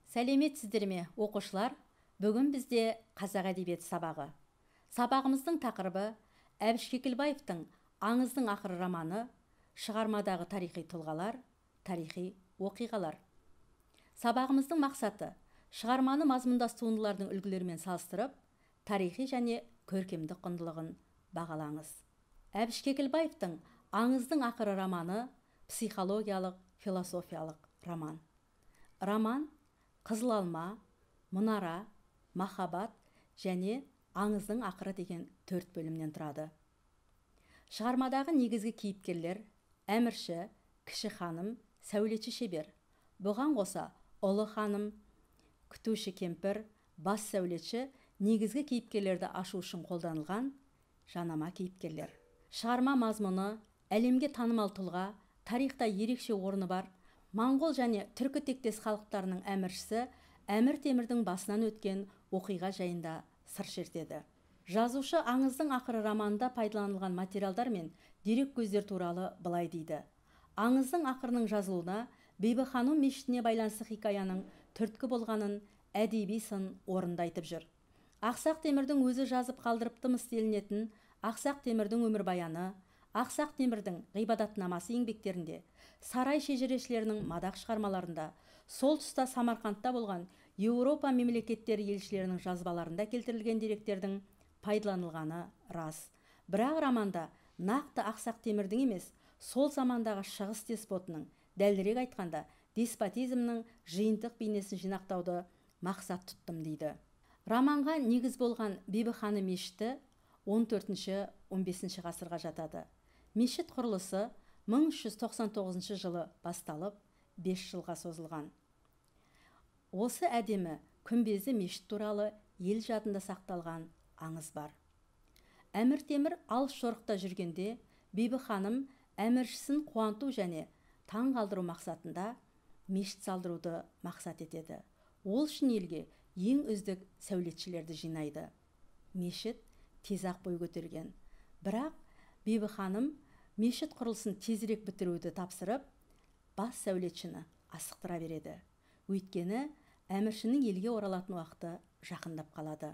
Сәлеметсіздер ме, оқушылар? Бүгін бізде қазақ әдебиеті сабағы. Сабағымыздың тақырыбы Әбіш Кекілбаевтың «Аңыздың ақыры» романы, шығармадағы тарихи тұлғалар, тарихи оқиғалар. Сабағымыздың мақсаты шығарманы мазмұндас туындылардың үлгілерімен салыстырып, тарихи және көркемдік құндылығын бағалаңыз. Әбіш Кекілбаевтың «Аңыздың ақыры» романы психологиялық, философиялық роман. Роман «Қызыл алма», «Мұнара», «Махаббат» және «Аңыздың ақыры» деген 4 бөлімнен тұрады. Шығармадағы негізгі кейіпкерлер әмірші, кіші ханым, сәулетші шебер. Бұған қоса ұлы ханым, күтуші кемпір, бас сәулетші негізгі кейіпкерлерді ашу үшін қолданылған жанама кейіпкерлер. Шығарма мазмұны әлемге танымал тұлға, тарихта ерекше орны бар моңғол және түркі тектес халықтарының әміршісі Әмір Темірдің басынан өткен оқиға жайында сыр шертеді. Жазушы «Аңыздың ақыры» романында пайдаланылған материалдар мен дерек көздер туралы былай дейді. Аңыздың ақырының жазылуына Бибі-ханым мешітіне байланысты хикаяның түрткі болғанын әдеби сын орынды айтып жүр. Ақсақ Темірдің өзі жазып қалдырыпты делінетін Ақсақ Темірдің өмірбаяны, Ақсақ Темірдің ғибадатнамасы еңбектерінде, сарай шежірешілерінің мадақ шығармаларында, сол тұста Самарқандта болған Еуропа мемлекеттері елшілерінің жазбаларында келтірілген деректердің пайдаланылғаны рас. Бірақ романда нақты Ақсақ Темірдің емес, сол замандағы шығыс деспотының, дәлірек айтқанда деспотизмнің жиынтық бейнесін жинақтауды мақсат тұттым дейді. Романға негіз болған Бибі-ханым мешіті 14-15 ғасырға жатады. Мешіт құрылысы 1399 жылы басталып, 5 жылға созылған. Осы әдемі күмбезді мешіт туралы ел жадында сақталған аңыз бар. Әмір Темір алыс жорықта жүргенде Бибі-ханым әміршісін қуанту және таң қалдыру мақсатында мешіт салдыруды мақсат етеді. Ол үшін елге ең үздік сәулетшілерді жинайды. Мешіт тез-ақ бой көтерген. Бірақ Бибі-ханым мешіт құрылысын тезірек бітіруді тапсырып, бас сәулетшіні асықтыра береді. Өйткені әміршінің елге оралатын уақыты жақындап қалады.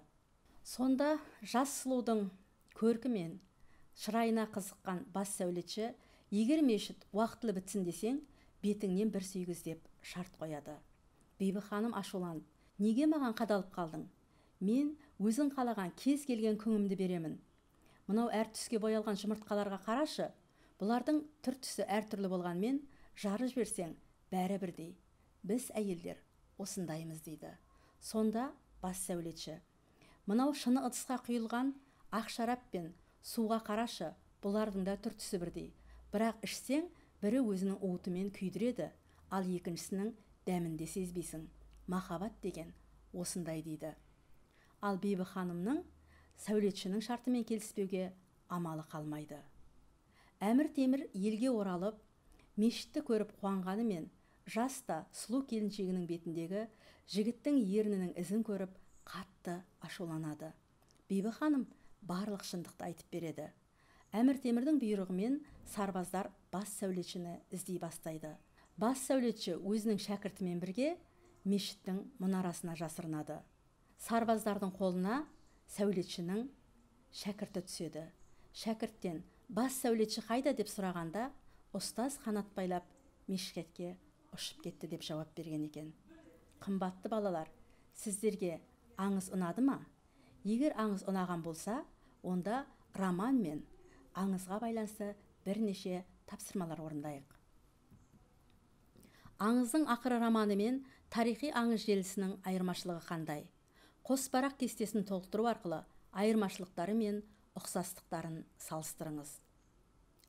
Сонда жас сұлудың көркі мен шырайына қызыққан бас сәулетші, егер мешіт уақытылы бітсін десең, бетіңнен бір сүйгіз деп шарт қояды. Бибі-ханым ашуланып, неге маған қадалып қалдың? Мен өзің қалаған кез келген күңімді беремін. Мынау әр түске боялған жұмыртқаларға қарашы. Бұлардың түр түсі әртүрлі болғанмен, жары жіберсең бәрі бірдей. Біз әйелдер осындаймыз дейді. Сонда бас сәулетші, мынау шыны ыдысқа құйылған ақ шарап пен суға қарашы, бұлардың да түр түсі бірдей. Бірақ ішсең, бірі өзінің уытымен күйдіреді, ал екіншісінің дәмінде сезбейсің. Махаббат деген осындай дейді. Ал Бибі-ханымның сәулетшінің шартымен келіспеуге амалы қалмайды. Әмір Темір елге оралып, мешітті көріп қуанғанымен, жаста сұлу келіншегінің бетіндегі жігіттің ернінің ізін көріп қатты ашуланады. Бибі-ханым барлық шындықты айтып береді. Әмір Темірдің бұйрығымен сарбаздар бас сәулетшіні іздей бастайды. Бас сәулетші өзінің шәкіртімен бірге мешіттің мұнарасына жасырынады. Сарбаздардың қолына сәулетшінің шәкірті түседі. Шәкірттен бас сәулетші қайда деп сұрағанда, ұстаз қанат байлап мешітке ұшып кетті деп жауап берген екен. Қымбатты балалар, сіздерге аңыз ұнады ма? Егер аңыз ұнаған болса, онда роман мен аңызға байланысты бірнеше тапсырмалар орындайық. Аңыздың ақыры романы мен тарихи аңыз желісінің айырмашылығы қандай? Қос парақ кестесін толықтыру арқылы айырмашылықтары мен ұқсастықтарын салыстырыңыз.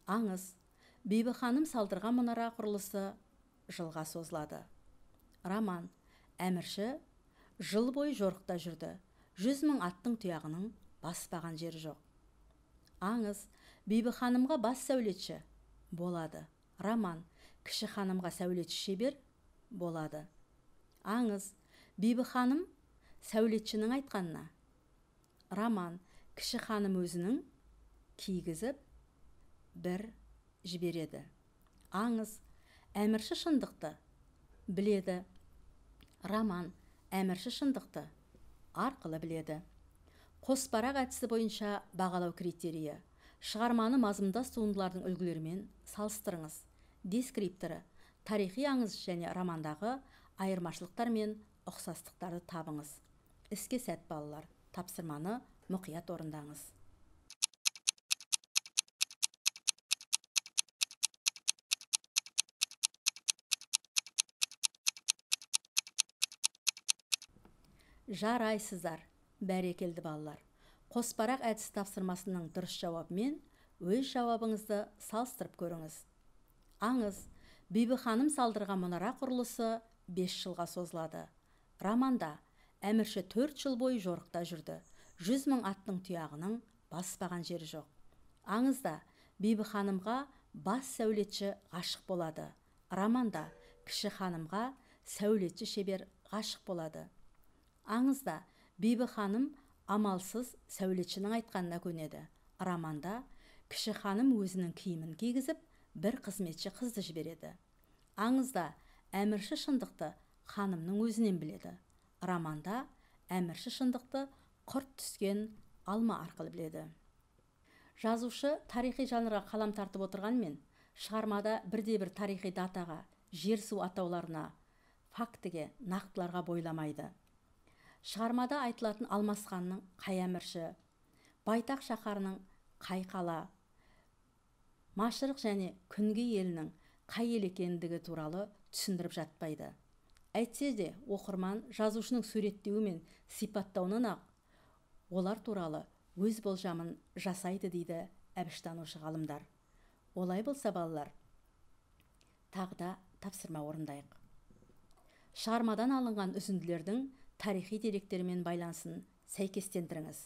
Аңыз Бибі-ханым салдырған мұнара құрылысы жылға созылады. Роман әмірші жыл бойы жорықта жүрді. 100 000 аттың тұяғының баспаған жері жоқ. Аңыз Бибі-ханымға бас сәулетші болады. Роман кіші ханымға сәулетші шебер болады. Аңыз Бибі-ханым сәулетшінің айтқанына. Роман кіші ханым өзінің кигізіп бір жібереді. Аңыз әмірші шындықты біледі. роман әмірші шындықты арқылы біледі. Қоспарақ әдісі бойынша бағалау критерийі: шығарманы мазмұндас туындылардың үлгілерімен салыстырыңыз. Дескрипторы: тарихи аңыз және романдағы айырмашылықтар мен ұқсастықтарды табыңыз. Іске сәт балалар, тапсырманы мұқият орындаңыз. Жарайсыздар, бәрекелді балалар. Қоспарақ әдісі тапсырмасының дұрыс жауабымен өз жауабыңызды салыстырып көріңіз. Аңыз: Бибі-ханым салдырған мұнара құрылысы 5 жылға созылады. Романда әмірші 4 жыл бойы жорықта жүрді. 100 000 аттың тұяғының баспаған жері жоқ. Аңызда Бибі-ханымға бас сәулетші ғашық болады. Романда кіші ханымға сәулетші шебер ғашық болады. Аңызда Бибі-ханым амалсыз сәулетшінің айтқанына көнеді. Романда кіші ханым өзінің киімін кигізіп, бір қызметші қызды жібереді. Аңызда әмірші шындықты ханымның өзінен біледі. Романда әмірші шындықты құрт түскен алма арқылы біледі. Жазушы тарихи жанрға қалам тартып отырғанмен, шығармада бірде-бір тарихи датаға, жер-су атауларына, фактіге, нақтыларға бойламайды. Шығармада айтылатын Алмасханның қай әмірші, Байтақ шаһарының қай қала, Машырық және Күнге елінің қай ел екендігі туралы түсіндіріп жатпайды. Әйтсе де, оқырман жазушының суреттеуі мен сипаттауынан ақ олар туралы өз болжамын жасайды дейді әбіштанушы ғалымдар. Олай болса балалар, тағы да тапсырма орындайық. Шығармадан алынған үзінділердің тарихи деректермен байланысын сәйкестендіріңіз.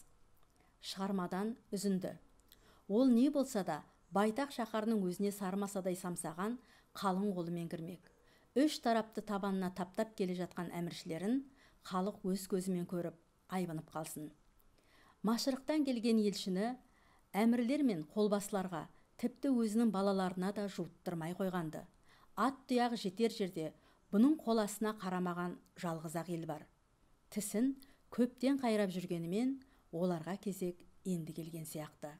Шығармадан үзінді: Ол не болса да Байтақ шаһарының өзіне сармасадай самсаған қалың қолымен кірмек. 3 тарапты табанына таптап келе жатқан әміршілерін халық өз көзімен көріп, айбынып қалсын. Машырықтан келген елшіні әмірлер мен қолбасыларға, тіпті өзінің балаларына да жуыттырмай қойғанды. Ат тұяғы жетер жерде бұның қоласына қарамаған жалғыз-ақ ел бар. Тісін көптен қайрап жүргенімен оларға кезек енді келген сияқты.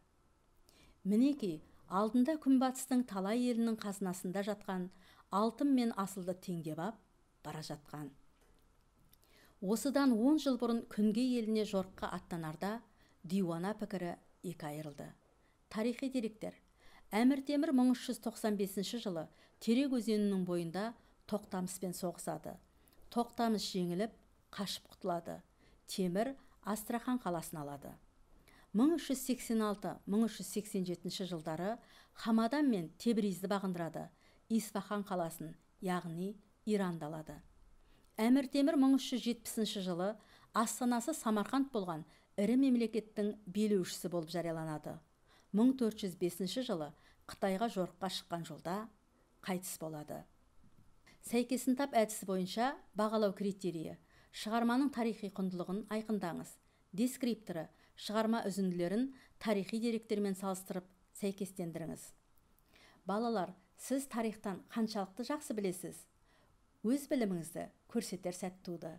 Мінеки, алдында күнбатыстың талай елінің қазынасында жатқан алтын мен асылды теңдеп ап бара жатқан. Осыдан 10 жыл бұрын Күнге еліне жорыққа аттанарда диуана пікірі екі айырылды. Тарихи деректер: Әмір Темір 1395 жылы Терек өзенінің бойында Тоқтамыспен соғысады. Тоқтамыс жеңіліп, қашып құтылады. Темір Астрахан қаласын алады. 1386-1387 жылдары Хамадан мен Тебризді бағындырады. Исфахан қаласын, яғни Иранды алады. Әмір Темір 1370 жылы астанасы Самарқанд болған ірі мемлекеттің билеушісі болып жарияланады. 1405 жылы Қытайға жорыққа шыққан жолда қайтыс болады. Сәйкесін тап әдісі бойынша бағалау критерийі: шығарманың тарихи құндылығын айқындаңыз. Дескрипторы: шығарма үзінділерін тарихи деректермен салыстырып сәйкестендіріңіз. Балалар, сіз тарихтан қаншалықты жақсы білесіз? Өз біліміңізді көрсетер сәт туды.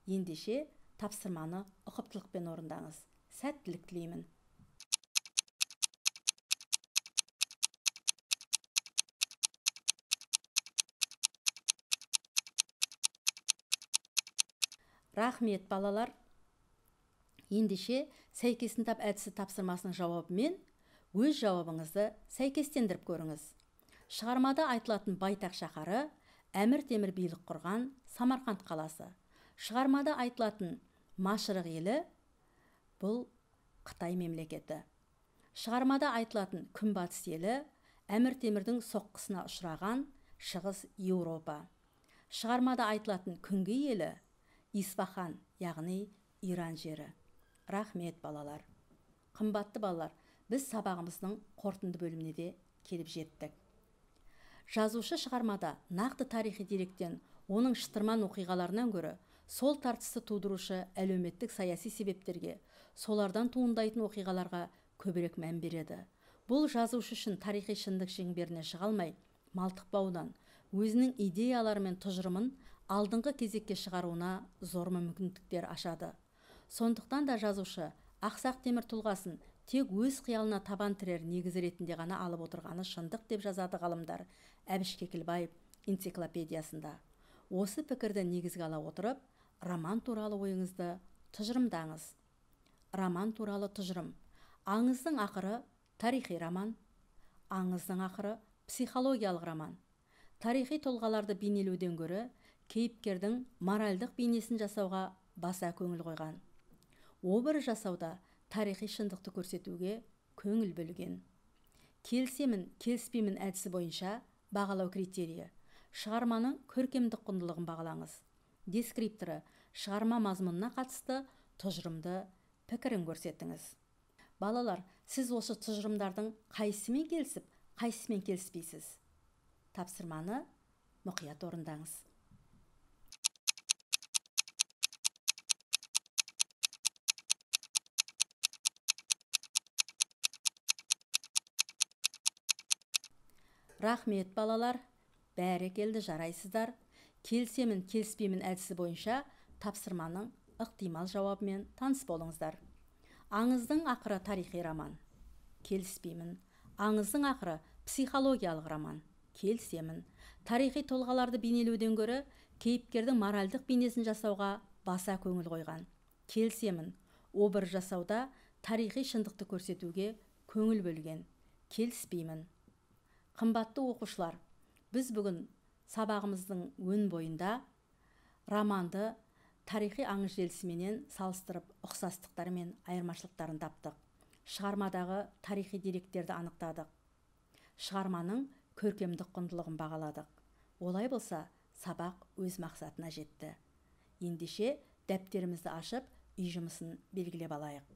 Ендеше тапсырманы ұқыптылықпен орындаңыз. Сәттілік тілеймін. Рахмет балалар. Ендеше сәйкесін тап әдісі тапсырмасының жауабымен өз жауабыңызды сәйкестендіріп көріңіз. Шығармада айтылатын Байтақ шаһары Әмір Темір билік құрған Самарқанд қаласы. Шығармада айтылатын Машырық елі бұл Қытай мемлекеті. Шығармада айтылатын Күнбатыс елі Әмір Темірдің соққысына ұшыраған Шығыс Еуропа. Шығармада айтылатын Күнге елі Исфахан, яғни Иран жері. Рахмет балалар. Қымбатты балалар, біз сабағымыздың қорытынды бөліміне де келіп жеттік. Жазушы шығармада нақты тарихи деректен, оның шытырман оқиғаларынан көрі, сол тартысты тудырушы әлеуметтік саяси себептерге, солардан туындайтын оқиғаларға көбірек мән береді. Бұл жазушы үшін тарихи шындық шеңберіне шыға алмай, малтықпаудан, өзінің идеялары мен тұжырымын алдыңғы кезекке шығаруына зор мүмкіндіктер ашады. Сондықтан да жазушы ақсақ темір тұлғасын тек өз қиялына табан тірер негіз ретінде ғана алып отырғаны шындық деп жазады ғалымдар Әбіш Кекілбаев энциклопедиясында. Осы пікірді негізге ала отырып, роман туралы ойыңызды тұжырымдаңыз. Роман туралы тұжырым. Аңыздың ақыры тарихи роман, аңыздың ақыры психологиялық роман. Тарихи тұлғаларды бейнелеуден гөрі кейіпкердің моральдық бейнесін жасауға баса көңіл қойған. Образ жасауда тарихи шындықты көрсетуге көңіл бөлген. Келісемін, келіспеймін әдісі бойынша бағалау критерийі. Шығарманың көркемдік құндылығын бағалаңыз. Дескрипторы, шығарма мазмұнына қатысты тұжырымды пікірін көрсетіңіз. Балалар, сіз осы тұжырымдардың қайсымен келісіп, қайсымен келіспейсіз? Тапсырманы мұқият орындаңыз. Рахмет балалар, бәрекелді, жарайсыздар. Келісемін, келіспеймін әдісі бойынша тапсырманың ықтимал жауабымен таныс болыңыздар. Аңыздың ақыры тарихи роман. Келіспеймін. Аңыздың ақыры психологиялық роман. Келісемін. Тарихи тұлғаларды бейнелеуден гөрі кейіпкердің моральдық бейнесін жасауға баса көңіл қойған. Келісемін. Образ жасауда тарихи шындықты көрсетуге көңіл бөлген. Келіспеймін. Қымбатты оқушылар, біз бүгін сабағымыздың өн бойында романды тарихи аңыз желісіменен салыстырып ұқсастықтар мен айырмашылықтарын таптық. Шығармадағы тарихи деректерді анықтадық. Шығарманың көркемдік құндылығын бағаладық. Олай болса, сабақ өз мақсатына жетті. Ендеше дәптерімізді ашып, үй жұмысын белгілеп алайық.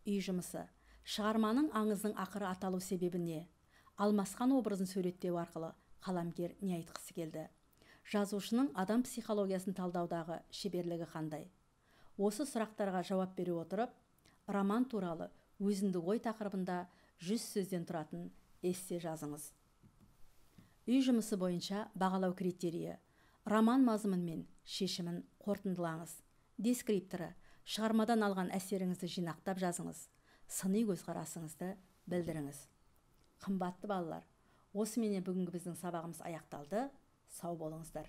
Үй жұмысы. Шығарманың аңыздың ақыры аталу себебі не? Алмасқан образын суреттеу арқылы қаламгер не айтқысы келді? Жазушының адам психологиясын талдаудағы шеберлігі қандай? Осы сұрақтарға жауап бере отырып, роман туралы өзіндік ой тақырыбында 100 сөзден тұратын эссе жазыңыз. Үй жұмысы бойынша бағалау критерийі. Роман мазмұны мен шешімін қорытындылаңыз. Дескрипторы, шығармадан алған әсеріңізді жинақтап жазыңыз. Сыни көзқарасыңызды білдіріңіз. Қымбатты балалар, осыменен бүгінгі біздің сабағымыз аяқталды. Сау болыңыздар.